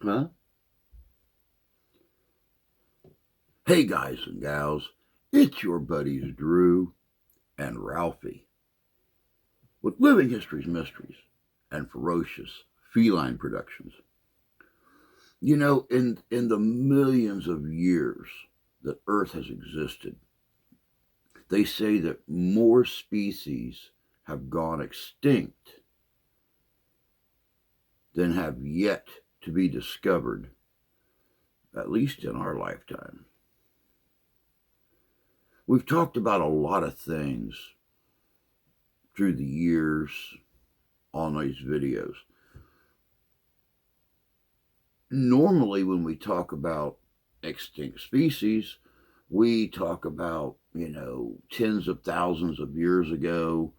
Huh? Hey guys and gals, it's your buddies Drew and Ralphie with Living History's Mysteries and Ferocious Feline Productions. You know, in the millions of years that Earth has existed, they say that more species have gone extinct than have yet to be discovered, at least in our lifetime. We've talked about a lot of things through the years on these videos. Normally, when we talk about extinct species, we talk about, tens of thousands of years ago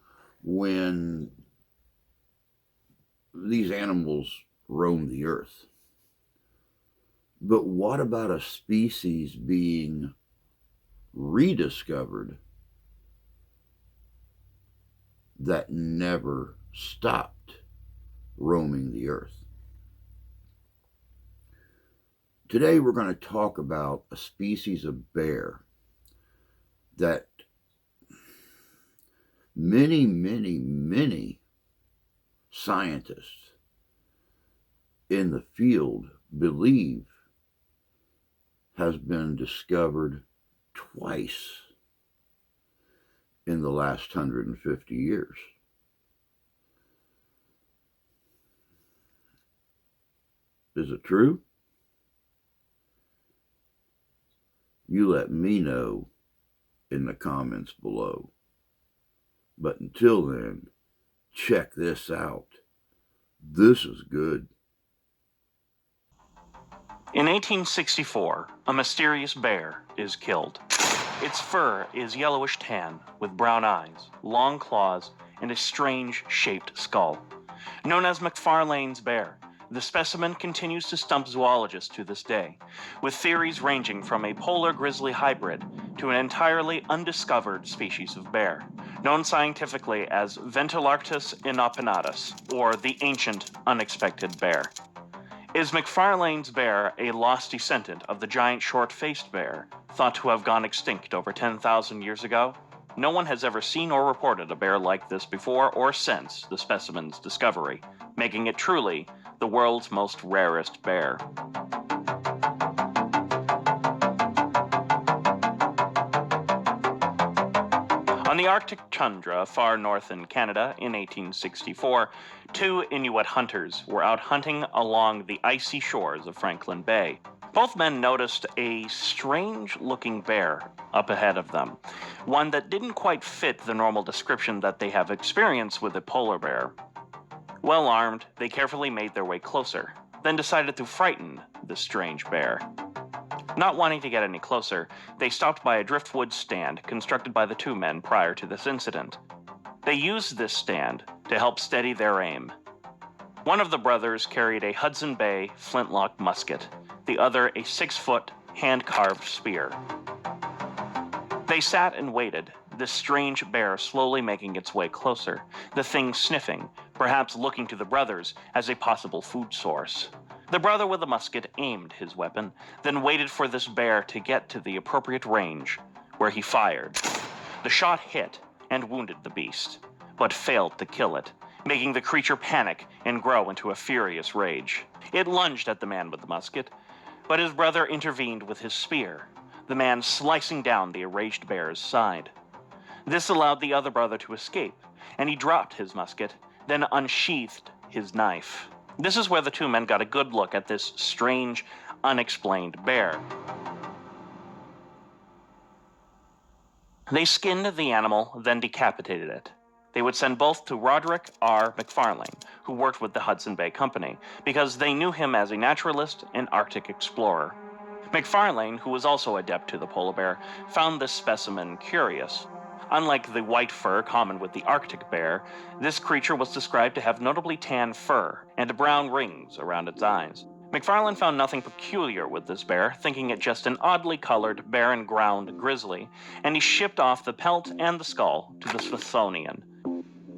when these animals roamed the earth. But what about a species being rediscovered that never stopped roaming the earth? Today we're going to talk about a species of bear that many scientists in the field believe has been discovered twice in the last 150 years. Is it true? You let me know in the comments below. But until then, check this out. This is good. In 1864, a mysterious bear is killed. Its fur is yellowish tan with brown eyes, long claws, and a strange shaped skull. Known as MacFarlane's bear, the specimen continues to stump zoologists to this day, with theories ranging from a polar grizzly hybrid to an entirely undiscovered species of bear, known scientifically as Ventularctos inopinatus, or the ancient unexpected bear. Is MacFarlane's bear a lost descendant of the giant short-faced bear, thought to have gone extinct over 10,000 years ago? No one has ever seen or reported a bear like this before or since the specimen's discovery, making it truly the world's most rarest bear. On the Arctic tundra far north in Canada in 1864, two Inuit hunters were out hunting along the icy shores of Franklin Bay. Both men noticed a strange-looking bear up ahead of them, one that didn't quite fit the normal description that they have experienced with a polar bear. Well armed, they carefully made their way closer, then decided to frighten the strange bear. Not wanting to get any closer, they stopped by a driftwood stand constructed by the two men prior to this incident. They used this stand to help steady their aim. One of the brothers carried a Hudson Bay flintlock musket, the other a 6-foot hand-carved spear. They sat and waited, this strange bear slowly making its way closer, the thing sniffing, perhaps looking to the brothers as a possible food source. The brother with the musket aimed his weapon, then waited for this bear to get to the appropriate range, where he fired. The shot hit and wounded the beast, but failed to kill it, making the creature panic and grow into a furious rage. It lunged at the man with the musket, but his brother intervened with his spear, the man slicing down the enraged bear's side. This allowed the other brother to escape, and he dropped his musket, then unsheathed his knife. This is where the two men got a good look at this strange, unexplained bear. They skinned the animal, then decapitated it. They would send both to Roderick R. MacFarlane, who worked with the Hudson Bay Company, because they knew him as a naturalist and Arctic explorer. MacFarlane, who was also adept to the polar bear, found this specimen curious. Unlike the white fur common with the Arctic bear, this creature was described to have notably tan fur and brown rings around its eyes. MacFarlane found nothing peculiar with this bear, thinking it just an oddly colored, barren-ground grizzly, and he shipped off the pelt and the skull to the Smithsonian.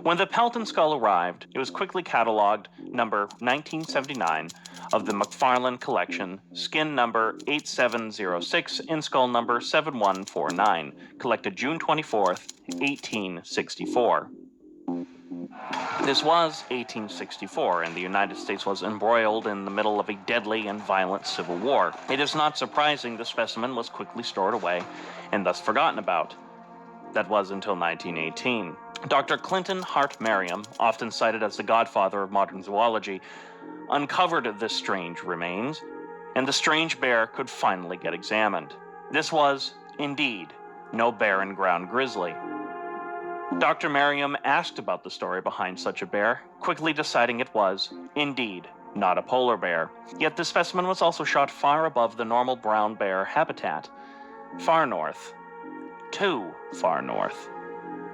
When the Pelton skull arrived, it was quickly cataloged number 1979 of the MacFarlane collection, skin number 8706 and skull number 7149, collected June 24th, 1864. This was 1864, and the United States was embroiled in the middle of a deadly and violent civil war. It is not surprising the specimen was quickly stored away and thus forgotten about. That was until 1918. Dr. Clinton Hart Merriam, often cited as the godfather of modern zoology, uncovered this strange remains, and the strange bear could finally get examined. This was, indeed, no barren ground grizzly. Dr. Merriam asked about the story behind such a bear, quickly deciding it was, indeed, not a polar bear. Yet this specimen was also shot far above the normal brown bear habitat, far north. Too far north.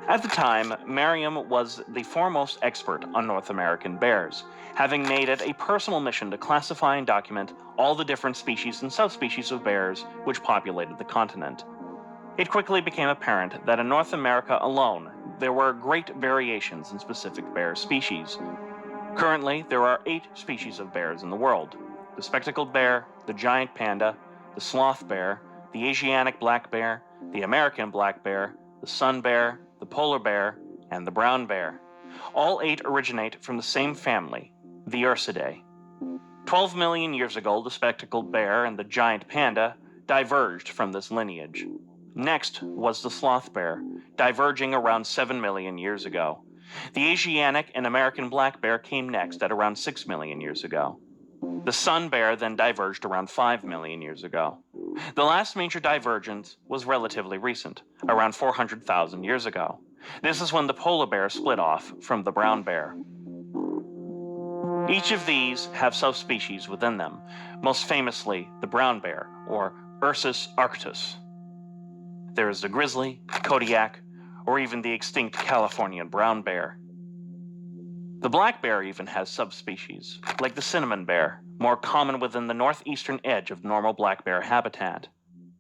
At the time, Merriam was the foremost expert on North American bears, having made it a personal mission to classify and document all the different species and subspecies of bears which populated the continent. It quickly became apparent that in North America alone, there were great variations in specific bear species. Currently, there are 8 species of bears in the world: the spectacled bear, the giant panda, the sloth bear, the Asiatic black bear, the American black bear, the sun bear, the polar bear, and the brown bear. All 8 originate from the same family, the Ursidae. 12 million years ago, the spectacled bear and the giant panda diverged from this lineage. Next was the sloth bear, diverging around 7 million years ago. The Asiatic and American black bear came next at around 6 million years ago. The sun bear then diverged around 5 million years ago. The last major divergence was relatively recent, around 400,000 years ago. This is when the polar bear split off from the brown bear. Each of these have subspecies within them, most famously the brown bear, or Ursus arctos. There is the grizzly, Kodiak, or even the extinct Californian brown bear. The black bear even has subspecies, like the cinnamon bear, more common within the northeastern edge of normal black bear habitat.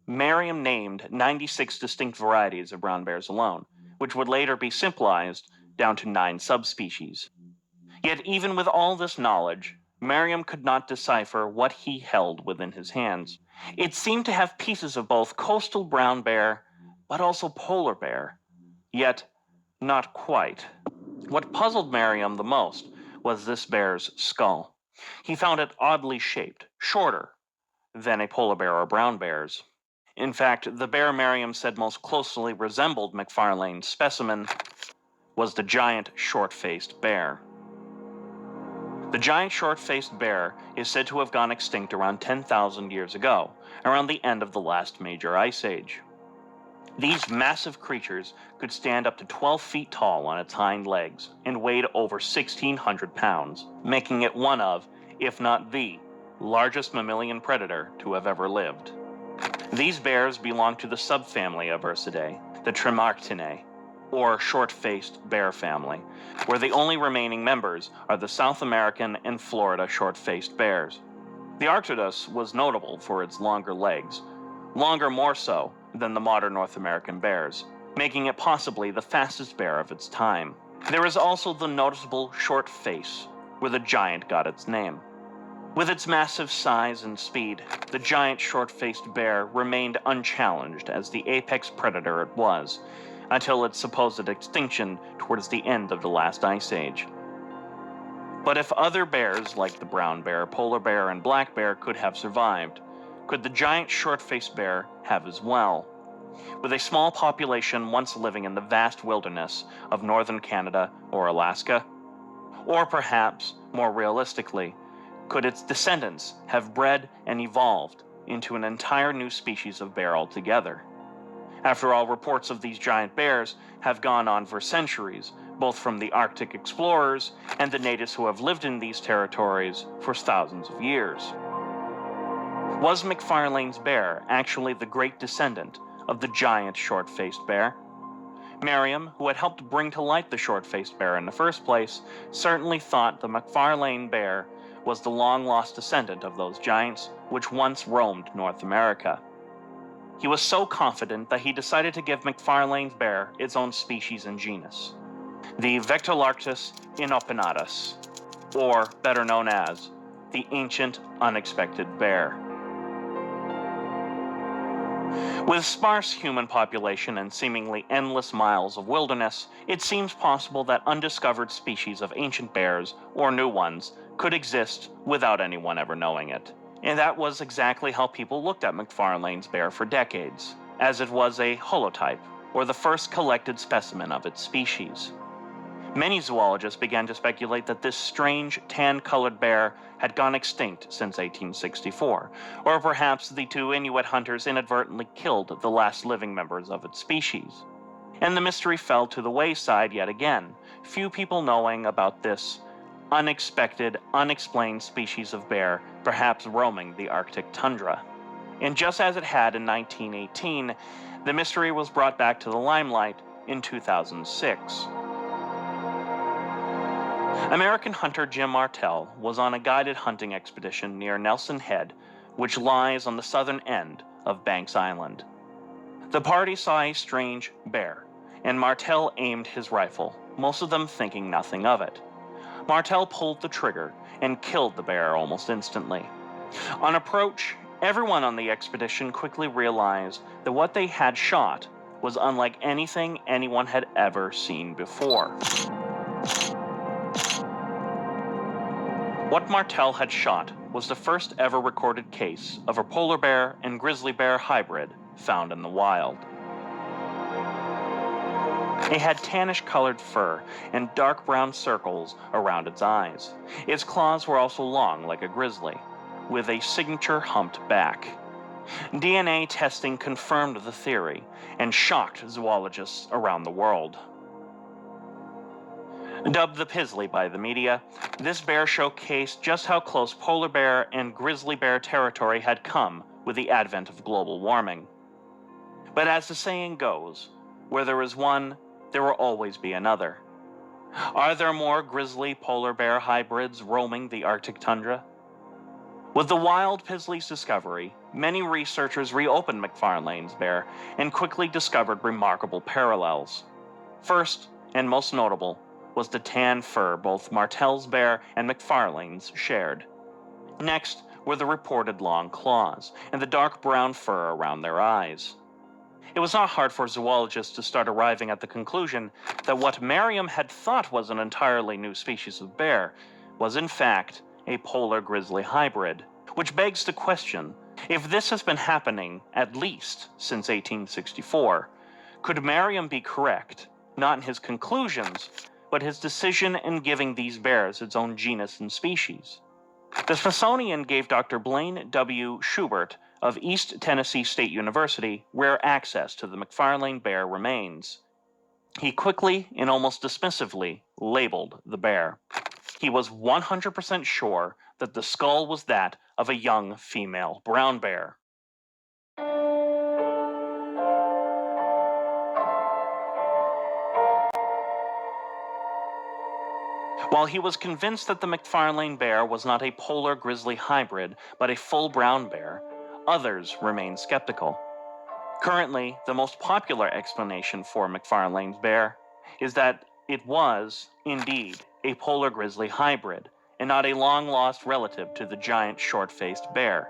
Merriam named 96 distinct varieties of brown bears alone, which would later be simplified down to 9 subspecies. Yet even with all this knowledge, Merriam could not decipher what he held within his hands. It seemed to have pieces of both coastal brown bear, but also polar bear. Yet, not quite. What puzzled Merriam the most was this bear's skull. He found it oddly shaped, shorter than a polar bear or brown bear's. In fact, the bear Merriam said most closely resembled MacFarlane's specimen was the giant short-faced bear. The giant short-faced bear is said to have gone extinct around 10,000 years ago, around the end of the last major ice age. These massive creatures could stand up to 12 feet tall on its hind legs and weighed over 1,600 pounds, making it one of, if not the, largest mammalian predator to have ever lived. These bears belong to the subfamily of Ursidae, the Tremarctinae, or short-faced bear family, where the only remaining members are the South American and Florida short-faced bears. The Arctodus was notable for its longer legs, longer more so than the modern North American bears, making it possibly the fastest bear of its time. There is also the noticeable short face, where the giant got its name. With its massive size and speed, the giant short-faced bear remained unchallenged as the apex predator it was, until its supposed extinction towards the end of the last ice age. But if other bears like the brown bear, polar bear, and black bear could have survived, could the giant short-faced bear have as well? With a small population once living in the vast wilderness of northern Canada or Alaska? Or perhaps, more realistically, could its descendants have bred and evolved into an entire new species of bear altogether? After all, reports of these giant bears have gone on for centuries, both from the Arctic explorers and the natives who have lived in these territories for thousands of years. Was MacFarlane's bear actually the great descendant of the giant short-faced bear? Merriam, who had helped bring to light the short-faced bear in the first place, certainly thought the MacFarlane bear was the long-lost descendant of those giants which once roamed North America. He was so confident that he decided to give MacFarlane's bear its own species and genus. the Vectolarctos inopinatus, or better known as the ancient unexpected bear. With sparse human population and seemingly endless miles of wilderness, it seems possible that undiscovered species of ancient bears, or new ones, could exist without anyone ever knowing it. And that was exactly how people looked at MacFarlane's bear for decades, as it was a holotype, or the first collected specimen of its species. Many zoologists began to speculate that this strange tan-colored bear had gone extinct since 1864, or perhaps the two Inuit hunters inadvertently killed the last living members of its species. And the mystery fell to the wayside yet again, few people knowing about this unexpected, unexplained species of bear, perhaps roaming the Arctic tundra. And just as it had in 1918, the mystery was brought back to the limelight in 2006. American hunter Jim Martell was on a guided hunting expedition near Nelson Head, which lies on the southern end of Banks Island. The party saw a strange bear, and Martell aimed his rifle, most of them thinking nothing of it. Martell pulled the trigger and killed the bear almost instantly. On approach, everyone on the expedition quickly realized that what they had shot was unlike anything anyone had ever seen before. What Martell had shot was the first ever recorded case of a polar bear and grizzly bear hybrid found in the wild. It had tannish-colored fur and dark brown circles around its eyes. Its claws were also long like a grizzly, with a signature humped back. DNA testing confirmed the theory and shocked zoologists around the world. Dubbed the Pizzly by the media, this bear showcased just how close polar bear and grizzly bear territory had come with the advent of global warming. But as the saying goes, where there is one, there will always be another. Are there more grizzly polar bear hybrids roaming the Arctic tundra? With the wild Pizzly's discovery, many researchers reopened MacFarlane's bear and quickly discovered remarkable parallels. First, and most notable, was the tan fur both Martell's bear and MacFarlane's shared. Next were the reported long claws and the dark brown fur around their eyes. It was not hard for zoologists to start arriving at the conclusion that what Merriam had thought was an entirely new species of bear was in fact a polar grizzly hybrid, which begs the question, if this has been happening at least since 1864, could Merriam be correct, not in his conclusions, but his decision in giving these bears its own genus and species? The Smithsonian gave Dr. Blaine W. Schubert of East Tennessee State University rare access to the MacFarlane bear remains. He quickly and almost dismissively labeled the bear. He was 100% sure that the skull was that of a young female brown bear. While he was convinced that the MacFarlane bear was not a polar grizzly hybrid, but a full brown bear, others remained skeptical. Currently, the most popular explanation for MacFarlane's bear is that it was, indeed, a polar grizzly hybrid, and not a long-lost relative to the giant short-faced bear.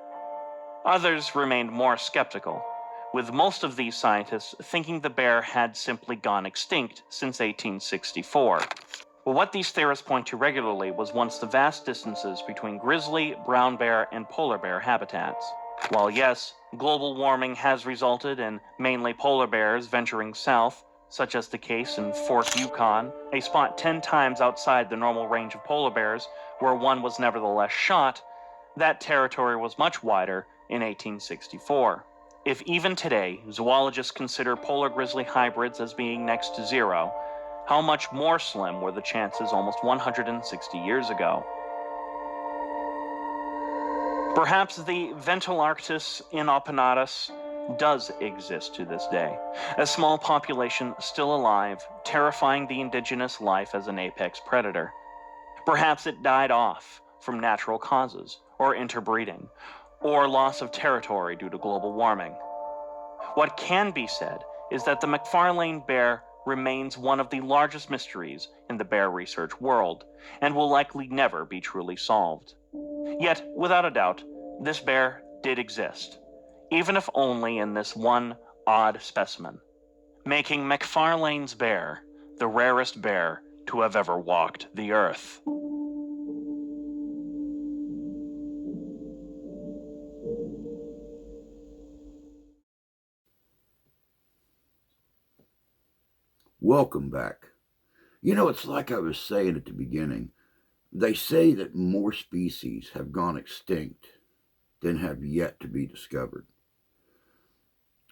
Others remained more skeptical, with most of these scientists thinking the bear had simply gone extinct since 1864. But what these theorists point to regularly was once the vast distances between grizzly, brown bear, and polar bear habitats. While yes, global warming has resulted in mainly polar bears venturing south, such as the case in Fort Yukon, a spot 10 times outside the normal range of polar bears, where one was nevertheless shot, that territory was much wider in 1864. If even today zoologists consider polar grizzly hybrids as being next to zero, how much more slim were the chances almost 160 years ago? Perhaps the Vectolarctos inopinatus does exist to this day, a small population still alive, terrifying the indigenous life as an apex predator. Perhaps it died off from natural causes, or interbreeding, or loss of territory due to global warming. What can be said is that the MacFarlane bear remains one of the largest mysteries in the bear research world, and will likely never be truly solved. Yet, without a doubt, this bear did exist, even if only in this one odd specimen, making MacFarlane's bear the rarest bear to have ever walked the earth. Welcome back. You know, it's like I was saying at the beginning. They say that more species have gone extinct than have yet to be discovered.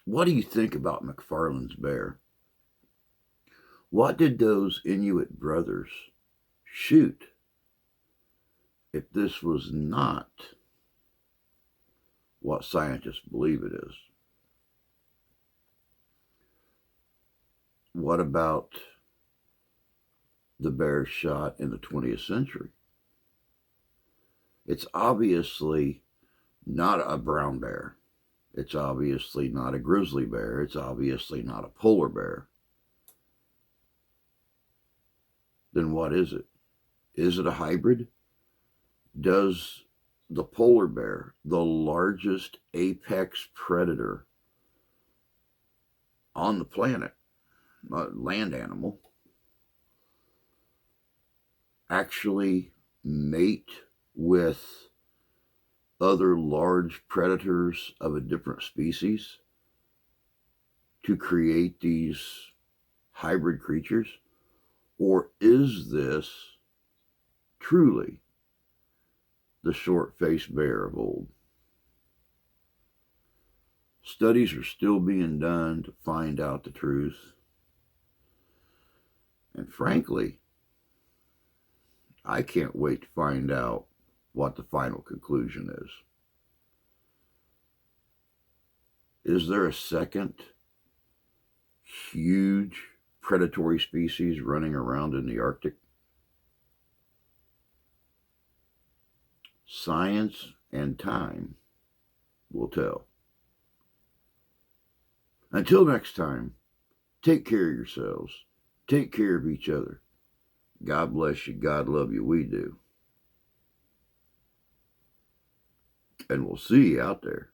What do you think about MacFarlane's bear? What did those Inuit brothers shoot if this was not what scientists believe it is? What about the bear shot in the 20th century? It's obviously not a brown bear. It's obviously not a grizzly bear. It's obviously not a polar bear. Then what is it? Is it a hybrid? Does the polar bear, the largest apex predator on the planet, land animal, actually mate with other large predators of a different species to create these hybrid creatures? Or is this truly the short-faced bear of old? Studies are still being done to find out the truth. And frankly, I can't wait to find out what the final conclusion is. Is there a second huge predatory species running around in the Arctic? Science and time will tell. Until next time, take care of yourselves. Take care of each other. God bless you. God love you. We do. And we'll see you out there.